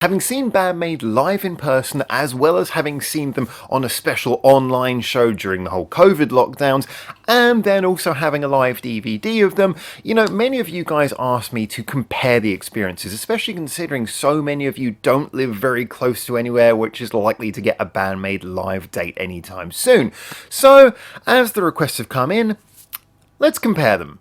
Having seen BAND-MAID live in person, as well as having seen them on a special online show during the whole COVID lockdowns, and then also having a live DVD of them, many of you guys asked me to compare the experiences, especially considering so many of you don't live very close to anywhere which is likely to get a BAND-MAID live date anytime soon. So, as the requests have come in, let's compare them.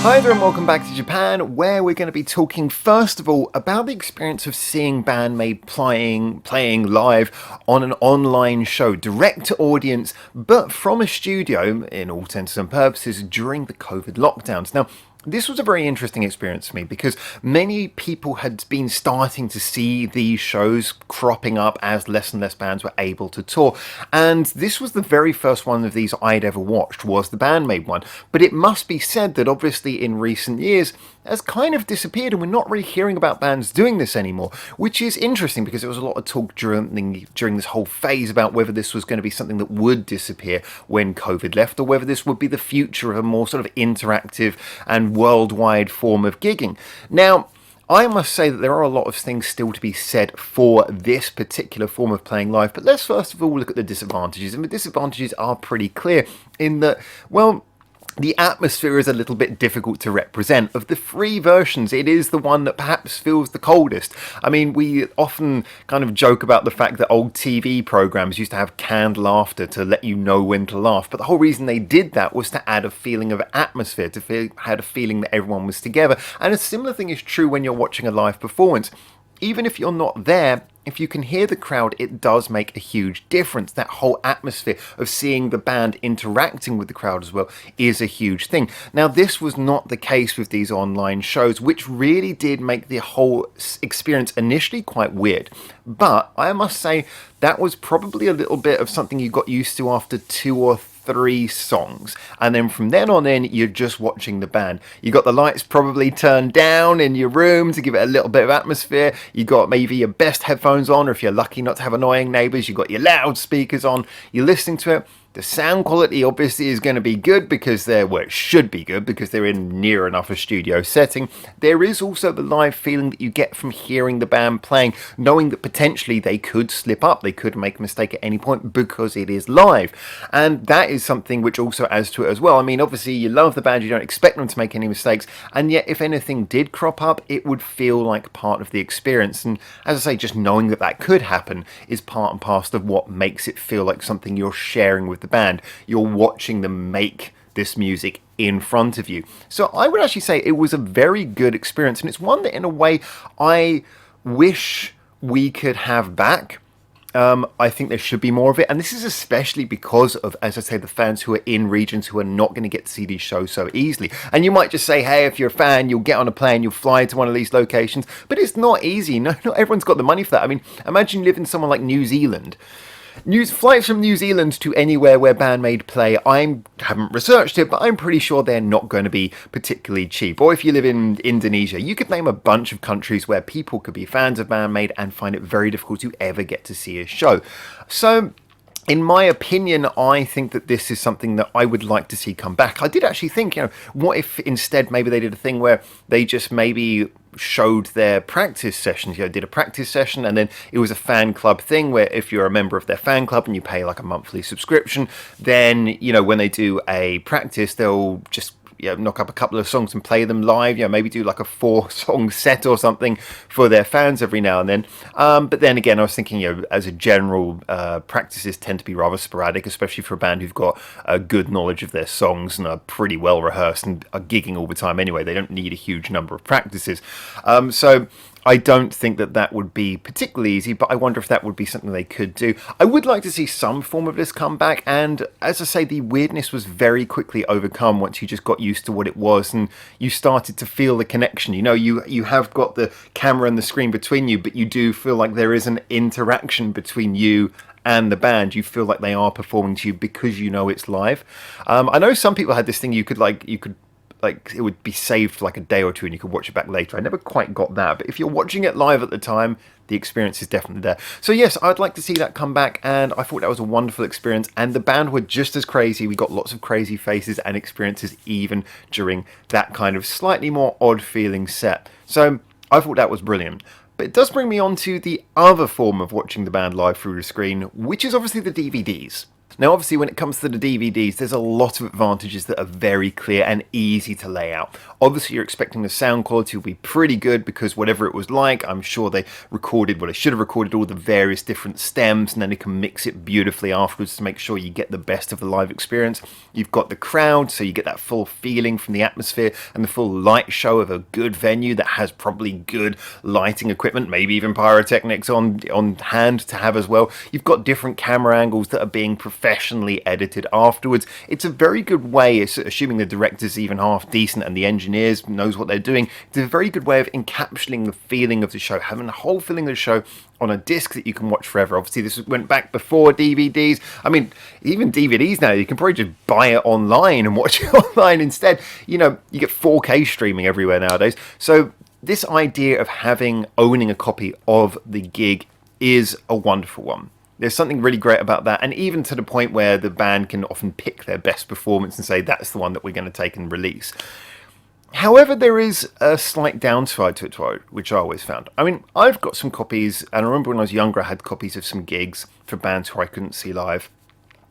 Hi there and welcome back to Japan, where we're going to be talking first of all about the experience of seeing BAND-MAID playing live on an online show, direct to audience, but from a studio, in all intents and purposes, during the COVID lockdowns. Now, this was a very interesting experience for me because many people had been starting to see these shows cropping up as less and less bands were able to tour. And this was the very first one of these I'd ever watched, was the BAND-MAID one. But it must be said that obviously in recent years has kind of disappeared and we're not really hearing about bands doing this anymore, which is interesting because there was a lot of talk during this whole phase about whether this was going to be something that would disappear when COVID left, or whether this would be the future of a more sort of interactive and worldwide form of gigging. Now, I must say that there are a lot of things still to be said for this particular form of playing live, but let's first of all look at the disadvantages. And the disadvantages are pretty clear in that, well, the atmosphere is a little bit difficult to represent. Of the three versions, it is the one that perhaps feels the coldest. I mean, we often kind of joke about the fact that old TV programs used to have canned laughter to let you know when to laugh, but the whole reason they did that was to add a feeling of atmosphere, had a feeling that everyone was together. And a similar thing is true when you're watching a live performance. Even if you're not there, if you can hear the crowd, it does make a huge difference. That whole atmosphere of seeing the band interacting with the crowd as well is a huge thing. Now, this was not the case with these online shows, which really did make the whole experience initially quite weird. But I must say that was probably a little bit of something you got used to after 2 or 3 songs, and then from then on in you're just watching the band. You got the lights probably turned down in your room to give it a little bit of atmosphere. You got maybe your best headphones on, or if you're lucky not to have annoying neighbours, you got your loudspeakers on. You're listening to it. The sound quality obviously is going to be good because it should be good because they're in near enough a studio setting. There is also the live feeling that you get from hearing the band playing, knowing that potentially they could slip up, they could make a mistake at any point because it is live. And that is something which also adds to it as well. I mean, obviously you love the band, you don't expect them to make any mistakes, and yet if anything did crop up, it would feel like part of the experience. And as I say, just knowing that that could happen is part and parcel of what makes it feel like something you're sharing with the band. You're watching them make this music in front of you. So I would actually say it was a very good experience, and it's one that in a way I wish we could have back. I think there should be more of it, and this is especially because of, as I say, the fans who are in regions who are not going to get to see these shows so easily. And you might just say, hey, if you're a fan, you'll get on a plane, you'll fly to one of these locations, but it's not easy. No, not everyone's got the money for that. I mean, imagine you live in somewhere like New Zealand. Flights from New Zealand to anywhere where BAND-MAID play, I haven't researched it, but I'm pretty sure they're not going to be particularly cheap. Or if you live in Indonesia, you could name a bunch of countries where people could be fans of BAND-MAID and find it very difficult to ever get to see a show. So, in my opinion, I think that this is something that I would like to see come back. I did actually think, what if instead maybe they did a thing where they just maybe showed their practice sessions, did a practice session, and then it was a fan club thing where if you're a member of their fan club and you pay like a monthly subscription, then, when they do a practice, they'll just knock up a couple of songs and play them live, maybe do like a 4-song set or something for their fans every now and then. But then again, I was thinking, as a general, practices tend to be rather sporadic, especially for a band who've got a good knowledge of their songs and are pretty well rehearsed and are gigging all the time anyway. They don't need a huge number of practices. So I don't think that that would be particularly easy, but I wonder if that would be something they could do. I would like to see some form of this come back, and as I say, the weirdness was very quickly overcome once you just got used to what it was and you started to feel the connection. You have got the camera and the screen between you, but you do feel like there is an interaction between you and the band. You feel like they are performing to you because it's live. I know some people had this thing you could it would be saved for like a day or two and you could watch it back later. I never quite got that, but if you're watching it live at the time, the experience is definitely there. So yes, I'd like to see that come back, and I thought that was a wonderful experience, and the band were just as crazy. We got lots of crazy faces and experiences even during that kind of slightly more odd feeling set. So I thought that was brilliant. But it does bring me on to the other form of watching the band live through the screen, which is obviously the DVDs. Now, obviously, when it comes to the DVDs, there's a lot of advantages that are very clear and easy to lay out. Obviously, you're expecting the sound quality will be pretty good because whatever it was like, I'm sure they recorded, well, they should have recorded all the various different stems, and then they can mix it beautifully afterwards to make sure you get the best of the live experience. You've got the crowd, so you get that full feeling from the atmosphere and the full light show of a good venue that has probably good lighting equipment, maybe even pyrotechnics on hand to have as well. You've got different camera angles that are being professionally edited afterwards. It's a very good way, assuming the director's even half decent and the engineers knows what they're doing, it's a very good way of encapsulating the feeling of the show, having the whole feeling of the show on a disc that you can watch forever. Obviously, this went back before DVDs. I mean, even DVDs now, you can probably just buy it online and watch it online instead. You know, you get 4K streaming everywhere nowadays. So this idea of owning a copy of the gig is a wonderful one. There's something really great about that, and even to the point where the band can often pick their best performance and say that's the one that we're going to take and release. However, there is a slight downside to it, which I always found. I mean, I've got some copies, and I remember when I was younger I had copies of some gigs for bands who I couldn't see live.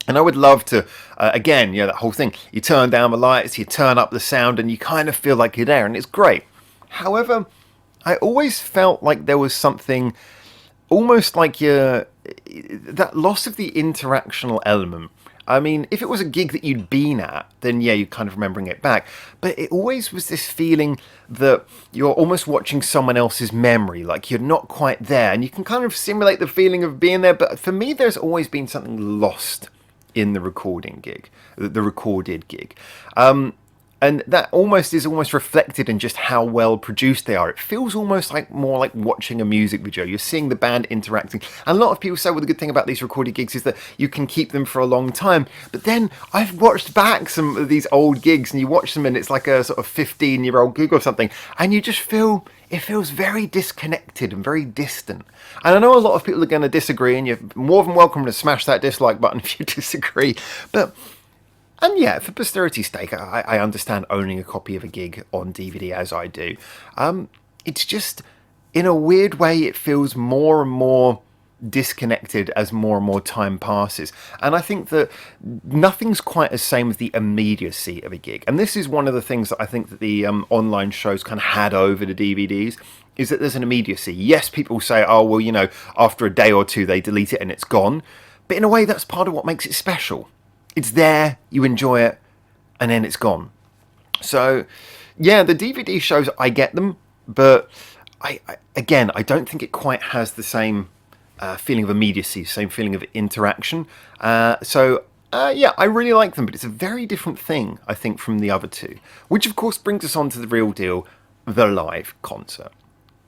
And I would love to, again, that whole thing. You turn down the lights, you turn up the sound, and you kind of feel like you're there, and it's great. However, I always felt like there was something almost like that loss of the interactional element. I mean, if it was a gig that you'd been at, then yeah, you're kind of remembering it back. But it always was this feeling that you're almost watching someone else's memory, like you're not quite there. And you can kind of simulate the feeling of being there. But for me, there's always been something lost in the recorded gig. And that is almost reflected in just how well produced they are. It feels almost more like watching a music video. You're seeing the band interacting. And a lot of people say, well, the good thing about these recorded gigs is that you can keep them for a long time. But then I've watched back some of these old gigs, and you watch them and it's like a sort of 15-year-old gig or something. And you just feel, it feels very disconnected and very distant. And I know a lot of people are going to disagree, and you're more than welcome to smash that dislike button if you disagree. And yeah, for posterity's sake, I understand owning a copy of a gig on DVD as I do. It's just, in a weird way, it feels more and more disconnected as more and more time passes. And I think that nothing's quite as same as the immediacy of a gig. And this is one of the things that I think that the online shows kind of had over the DVDs, is that there's an immediacy. Yes, people say, oh, well, after a day or two, they delete it and it's gone. But in a way, that's part of what makes it special. It's there, you enjoy it, and then it's gone. So, yeah, the DVD shows, I get them, but I don't think it quite has the same feeling of immediacy, same feeling of interaction. Yeah, I really like them, but it's a very different thing, I think, from the other two. Which, of course, brings us on to the real deal, the live concert.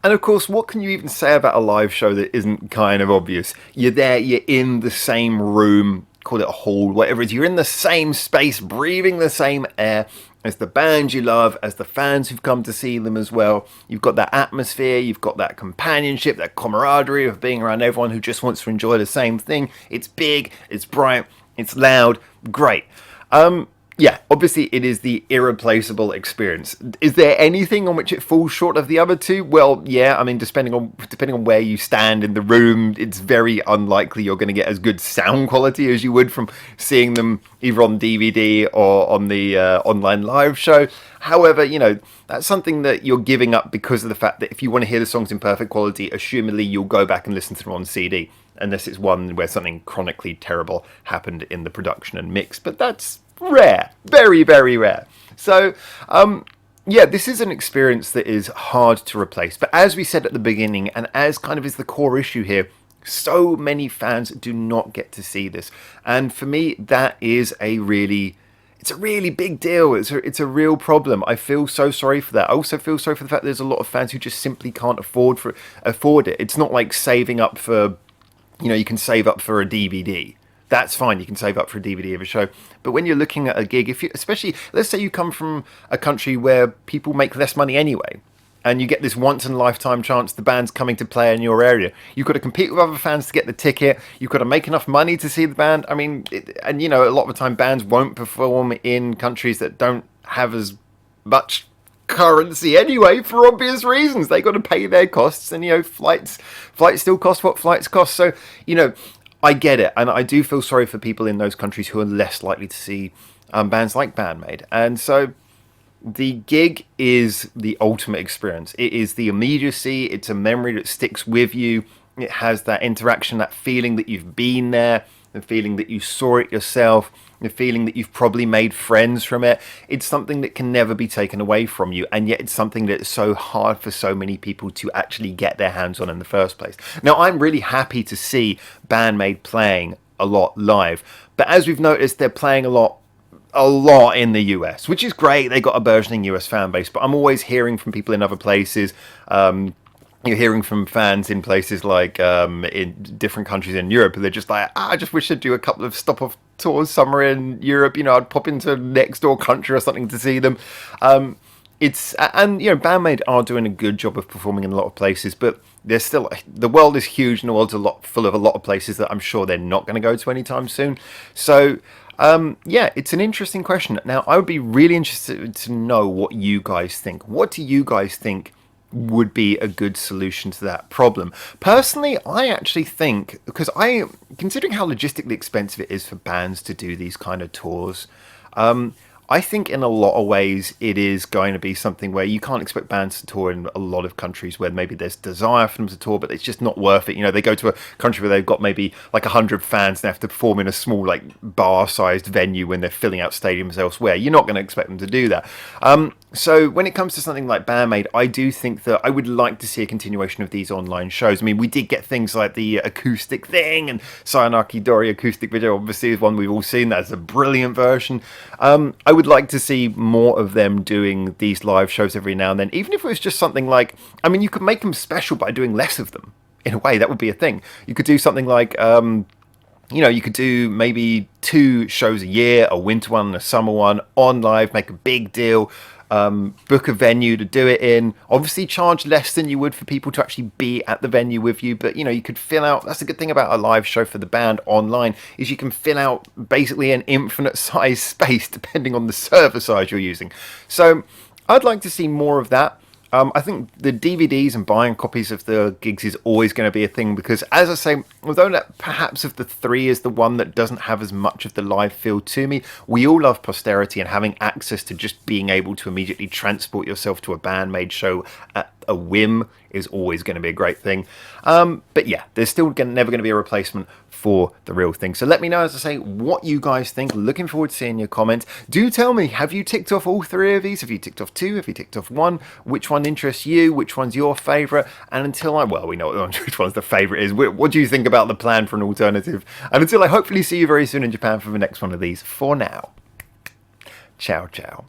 And of course, what can you even say about a live show that isn't kind of obvious? You're there, you're in the same room, call it a hall, whatever it is, you're in the same space, breathing the same air as the band you love, as the fans who've come to see them as well. You've got that atmosphere, you've got that companionship, that camaraderie of being around everyone who just wants to enjoy the same thing. It's big, it's bright, it's loud, great. Yeah, obviously it is the irreplaceable experience. Is there anything on which it falls short of the other two? Well, yeah, I mean, depending on where you stand in the room, it's very unlikely you're going to get as good sound quality as you would from seeing them either on DVD or on the online live show. However, that's something that you're giving up because of the fact that if you want to hear the songs in perfect quality, assumedly you'll go back and listen to them on CD, unless it's one where something chronically terrible happened in the production and mix. But that's rare, very, very rare. So, yeah, this is an experience that is hard to replace. But as we said at the beginning, and as kind of is the core issue here, so many fans do not get to see this. And for me, that is it's a really big deal. It's a real problem. I feel so sorry for that. I also feel sorry for the fact that there's a lot of fans who just simply can't afford it. It's not like saving up for, you can save up for a DVD. That's fine, you can save up for a DVD of a show. But when you're looking at a gig, especially, let's say you come from a country where people make less money anyway, and you get this once-in-a-lifetime chance the band's coming to play in your area. You've got to compete with other fans to get the ticket. You've got to make enough money to see the band. I mean, a lot of the time bands won't perform in countries that don't have as much currency anyway, for obvious reasons. They got to pay their costs, and flights still cost what flights cost. So I get it, and I do feel sorry for people in those countries who are less likely to see bands like BAND-MAID. And so the gig is the ultimate experience. It is the immediacy. It's a memory that sticks with you. It has that interaction, that feeling that you've been there, the feeling that you saw it yourself, the feeling that you've probably made friends from it. It's something that can never be taken away from you, and yet it's something that's so hard for so many people to actually get their hands on in the first place. Now, I'm really happy to see BAND-MAID playing a lot live, but as we've noticed, they're playing a lot in the US, which is great. They got a burgeoning US fan base, but I'm always hearing from people in other places. You're hearing from fans in places like in different countries in Europe, and they're just like, I just wish I'd do a couple of stop-off tours somewhere in Europe. I'd pop into next door country or something to see them. BAND-MAID are doing a good job of performing in a lot of places, but there's still, the world is huge, and the world's full of a lot of places that I'm sure they're not going to go to anytime soon. So it's an interesting question. Now, I would be really interested to know what you guys think. What do you guys think would be a good solution to that problem? Personally, I actually think, because considering how logistically expensive it is for bands to do these kind of tours, I think in a lot of ways it is going to be something where you can't expect bands to tour in a lot of countries where maybe there's desire for them to tour, but it's just not worth it. They go to a country where they've got maybe like 100 fans and they have to perform in a small like bar-sized venue when they're filling out stadiums elsewhere. You're not going to expect them to do that. So when it comes to something like BAND-MAID, I do think that I would like to see a continuation of these online shows. I mean, we did get things like the acoustic thing, and Sayanaki Dori acoustic video obviously is one we've all seen. That's a brilliant version. I would like to see more of them doing these live shows every now and then, even if it was just something like, I mean, you could make them special by doing less of them. In a way, that would be a thing. You could do something like, you could do maybe 2 shows a year, a winter one and a summer one, on live, make a big deal, book a venue to do it in, obviously charge less than you would for people to actually be at the venue with you, but you could fill out, that's a good thing about a live show for the band online, is you can fill out basically an infinite size space depending on the server size you're using. So I'd like to see more of that. I think the DVDs and buying copies of the gigs is always going to be a thing, because, as I say, although that perhaps of the 3 is the one that doesn't have as much of the live feel to me, we all love posterity, and having access to just being able to immediately transport yourself to a BAND-MAID show at a whim is always going to be a great thing. But yeah, there's still never going to be a replacement for the real thing. So let me know, as I say, what you guys think. Looking forward to seeing your comments. Do tell me, have you ticked off all 3 of these? Have you ticked off 2? Have you ticked off 1? Which one interests you? Which one's your favourite? And until we know which one's the favourite is. What do you think about the plan for an alternative? And until I hopefully see you very soon in Japan for the next one of these, for now, ciao ciao.